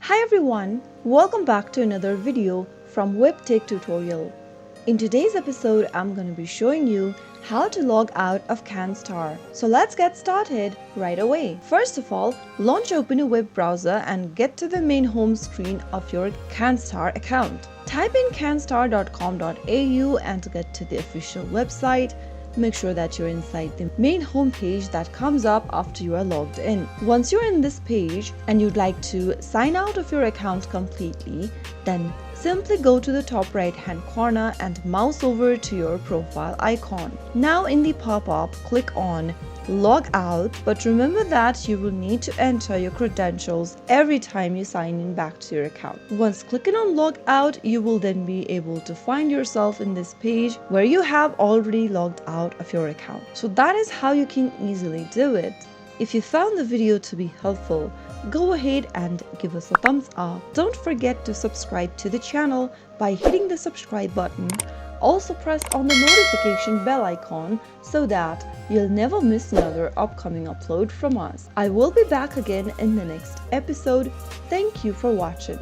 Hi everyone, welcome back to another video from Webtech Tutorial. In today's episode, I'm going to be showing you how to log out of Canstar. So let's get started right away. First of all, open a web browser and get to the main home screen of your Canstar account. Type in canstar.com.au and get to the official website. Make sure that you're inside the main home page that comes up after you are logged in. Once you're in this page and you'd like to sign out of your account completely, then simply go to the top right hand corner and mouse over to your profile icon. Now in the pop-up, click on Log Out, but remember that you will need to enter your credentials every time you sign in back to your account. Once clicking on Log Out, you will then be able to find yourself in this page where you have already logged out of your account. So that is how you can easily do it. If you found the video to be helpful, go ahead and give us a thumbs up. Don't forget to subscribe to the channel by hitting the subscribe button. Also press on the notification bell icon so that you'll never miss another upcoming upload from us. I will be back again in the next episode. Thank you for watching.